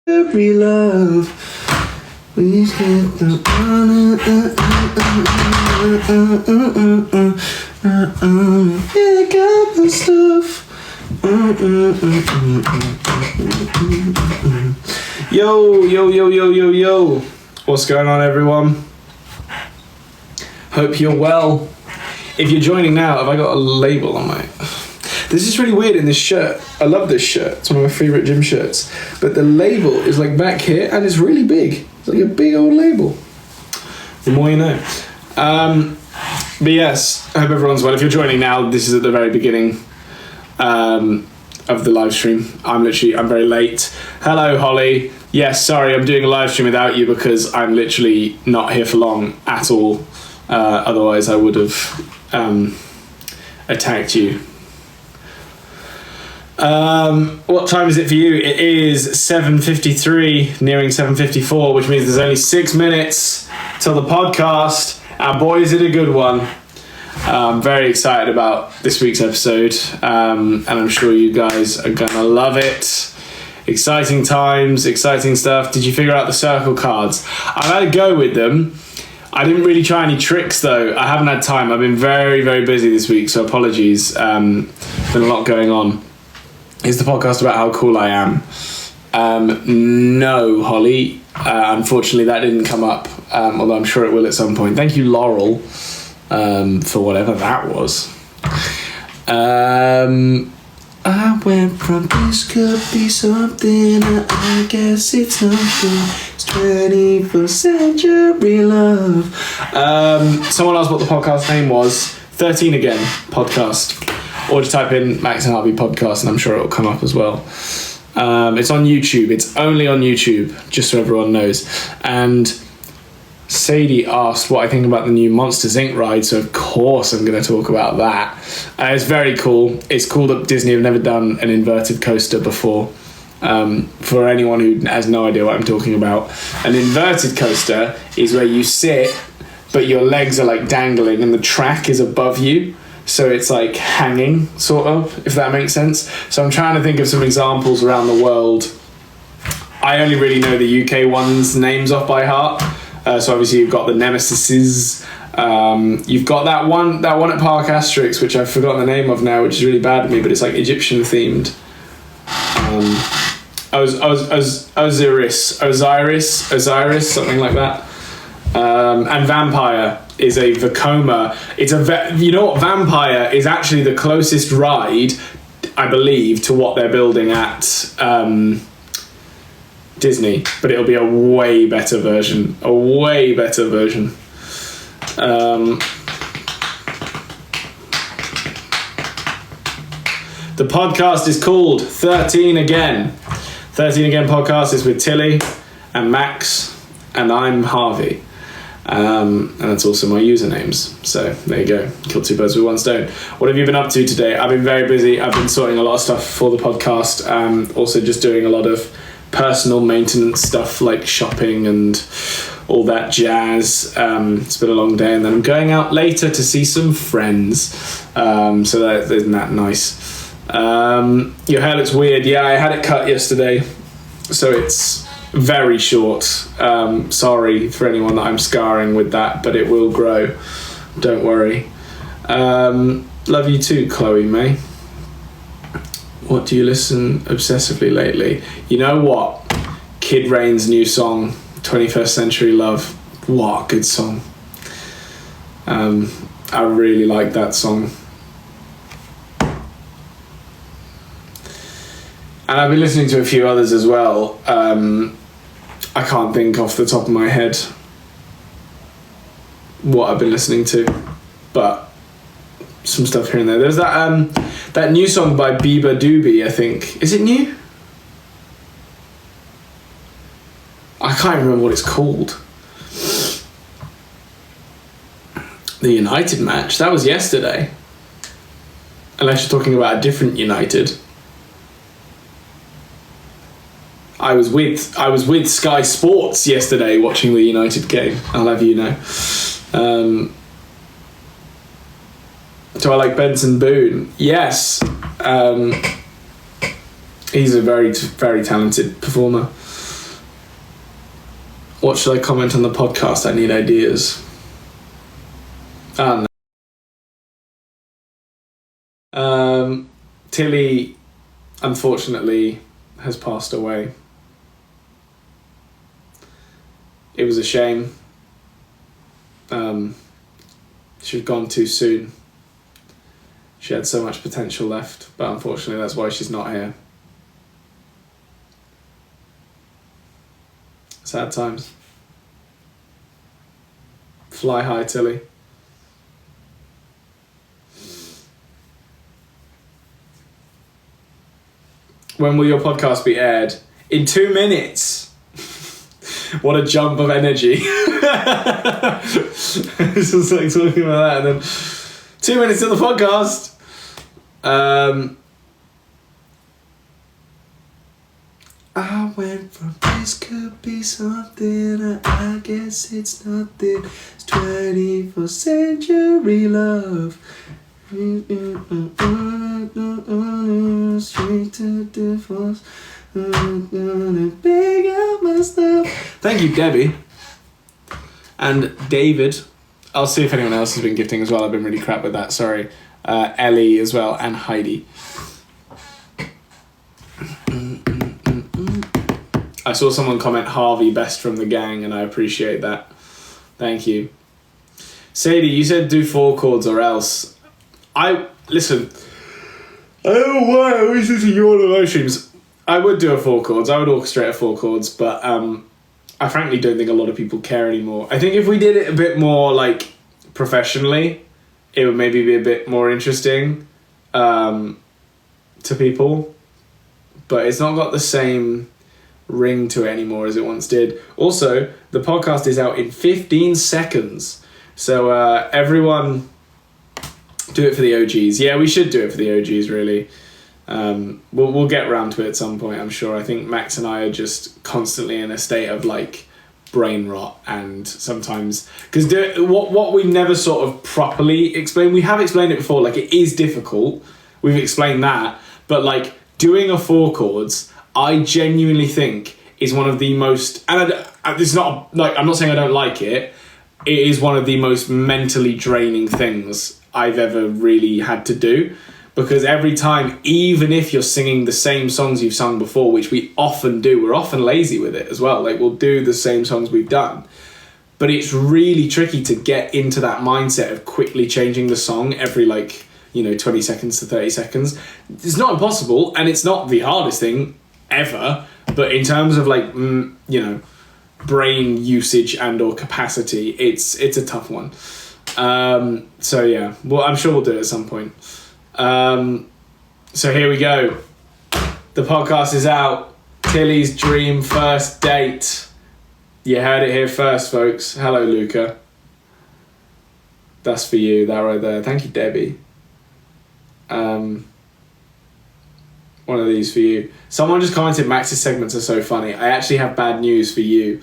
Every love, we get the pick up the stuff. Yo. What's going on, everyone? Hope you're well. If you're joining now, have I got a label on my... This is really weird in this shirt. I love this shirt. It's one of my favourite gym shirts. But the label is like back here and it's really big. It's like a big old label. The more you know. But yes, I hope everyone's well. If you're joining now, this is at the very beginning of the live stream. I'm very late. Hello, Holly. Yes, sorry, I'm doing a live stream without you because I'm literally not here for long at all. Otherwise, I would have attacked you. What time is it for you? It is 7:53, nearing 7:54, which means there's only 6 minutes till the podcast. Our boys did a good one. I'm very excited about this week's episode, and I'm sure you guys are gonna love it. Exciting times, exciting stuff. Did you figure out the circle cards? I've had a go with them. I didn't really try any tricks though. I haven't had time. I've been very, very busy this week, so apologies. Been a lot going on. Is the podcast about how cool I am? No, Holly. Unfortunately, that didn't come up, although I'm sure it will at some point. Thank you, Laurel, for whatever that was. I went from this could be something, I guess it's something. It's 21st century love. Someone asked what the podcast name was. 13 Again podcast. Or just type in Max and Harvey podcast and I'm sure it'll come up as well. It's on YouTube. It's only on YouTube, just so everyone knows. And Sadie asked what I think about the new Monsters Inc. ride, so of course I'm going to talk about that. It's very cool. It's cool that Disney have never done an inverted coaster before. For anyone who has no idea what I'm talking about, an inverted coaster is where you sit, but your legs are like dangling and the track is above you. So it's like hanging, sort of, if that makes sense. So I'm trying to think of some examples around the world. I only really know the UK ones' names off by heart. So obviously you've got the Nemesises. You've got that one at Park Asterix, which I've forgotten the name of now, which is really bad of me, but it's like Egyptian themed. Osiris, something like that. And Vampire is a Vekoma. You know what? Vampire is actually the closest ride, I believe, to what they're building at Disney, but it'll be a way better version. The podcast is called 13 Again. 13 Again podcast is with Tilly and Max, and I'm Harvey. And that's also my usernames. So there you go. Killed two birds with one stone. What have you been up to today? I've been very busy. I've been sorting a lot of stuff for the podcast. Also just doing a lot of personal maintenance stuff like shopping and all that jazz. It's been a long day, and then I'm going out later to see some friends. So that isn't that nice. Your hair looks weird. Yeah, I had it cut yesterday, so it's very short. Sorry for anyone that I'm scarring with that, but it will grow. Don't worry. Love you too, Chloe May. What do you listen obsessively lately? You know what? Kid Rain's new song, 21st Century Love. What a good song. I really like that song. And I've been listening to a few others as well. I can't think off the top of my head what I've been listening to, but some stuff here and there. There's that new song by Biba Doobie, I think. Is it new? I can't remember what it's called. The United match. That was yesterday. Unless you're talking about a different United. I was with Sky Sports yesterday watching the United game. I'll have you know. Do I like Benson Boone? Yes. He's a very, very talented performer. What should I comment on the podcast? I need ideas. No. Tilly, unfortunately, has passed away. It was a shame. She'd gone too soon. She had so much potential left, but unfortunately that's why she's not here. Sad times. Fly high, Tilly. When will your podcast be aired? In 2 minutes. What a jump of energy. It's just like talking about that, and then 2 minutes to the podcast. I went from this could be something, I guess it's nothing. It's 21st century love. Straight to divorce. Thank you, Debbie. And David. I'll see if anyone else has been gifting as well. I've been really crap with that, sorry. Ellie as well, and Heidi. I saw someone comment Harvey best from the gang, and I appreciate that. Thank you. Sadie, you said do 4 chords or else. Listen, I don't know why I always listen to you on the live streams. I would do a 4 chords. I would orchestrate a 4 chords, but I frankly don't think a lot of people care anymore. I think if we did it a bit more like professionally, it would maybe be a bit more interesting to people. But it's not got the same ring to it anymore as it once did. Also, the podcast is out in 15 seconds. So everyone, do it for the OGs. Yeah, we should do it for the OGs, really. We'll get around to it at some point, I'm sure. I think Max and I are just constantly in a state of like brain rot, and sometimes because what we never sort of properly explained. We have explained it before. Like, it is difficult. We've explained that, but like doing a 4 chords, I genuinely think is one of the most. And it's not like I'm not saying I don't like it. It is one of the most mentally draining things I've ever really had to do. Because every time, even if you're singing the same songs you've sung before, which we often do, we're often lazy with it as well. Like, we'll do the same songs we've done. But it's really tricky to get into that mindset of quickly changing the song every 20 seconds to 30 seconds. It's not impossible, and it's not the hardest thing ever. But in terms of brain usage and or capacity, it's a tough one. So yeah, well, I'm sure we'll do it at some point. So here we go. The podcast is out. Tilly's dream first date. You heard it here first, folks. Hello, Luca. That's for you, that right there. Thank you, Debbie. One of these for you. Someone just commented Max's segments are so funny. I actually have bad news for you.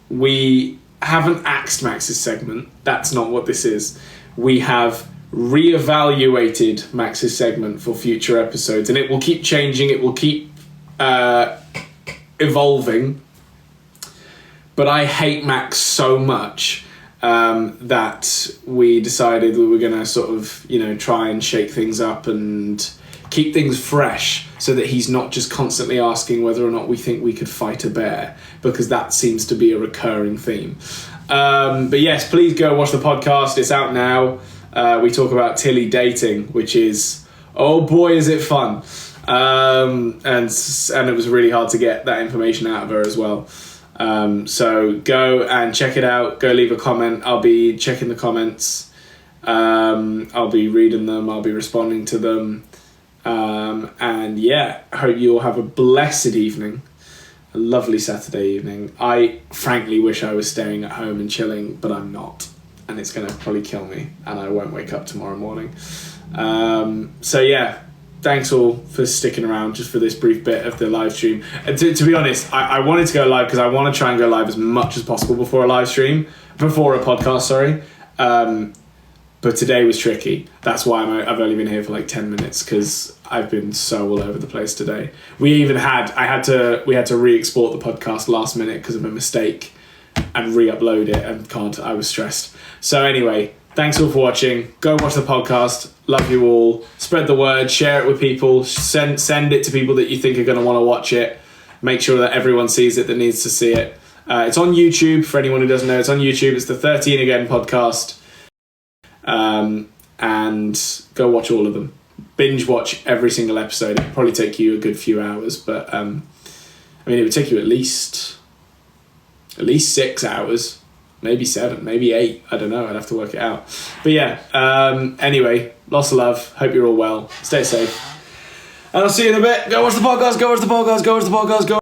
We haven't axed Max's segment. That's not what this is. We have re-evaluated Max's segment for future episodes, and it will keep changing, it will keep evolving, but I hate Max so much that we decided we were going to sort of try and shake things up and keep things fresh, so that he's not just constantly asking whether or not we think we could fight a bear, because that seems to be a recurring theme. But yes, please go watch the podcast. It's out now. We talk about Tilly dating, which is, oh boy, is it fun. And it was really hard to get that information out of her as well. So go and check it out. Go leave a comment. I'll be checking the comments. I'll be reading them. I'll be responding to them. And yeah, I hope you all have a blessed evening. A lovely Saturday evening. I frankly wish I was staying at home and chilling, but I'm not. And it's going to probably kill me, and I won't wake up tomorrow morning. So yeah, thanks all for sticking around just for this brief bit of the live stream. And to be honest, I wanted to go live because I want to try and go live as much as possible before a podcast, sorry. But today was tricky. That's why I've only been here for like 10 minutes, because I've been so all over the place today. We had to re-export the podcast last minute because of a mistake and re-upload it, and I was stressed. So anyway, thanks all for watching. Go watch the podcast. Love you all. Spread the word, share it with people, send it to people that you think are going to want to watch it. Make sure that everyone sees it that needs to see it. It's on YouTube, for anyone who doesn't know. It's on YouTube. It's the 13 Again podcast. And go watch all of them. Binge watch every single episode. It'll probably take you a good few hours, but it would take you at least 6 hours, maybe 7, maybe 8. I don't know. I'd have to work it out. But yeah. Anyway, lots of love. Hope you're all well. Stay safe. And I'll see you in a bit. Go watch the podcast. Go watch the podcast. Go watch the podcast. Go.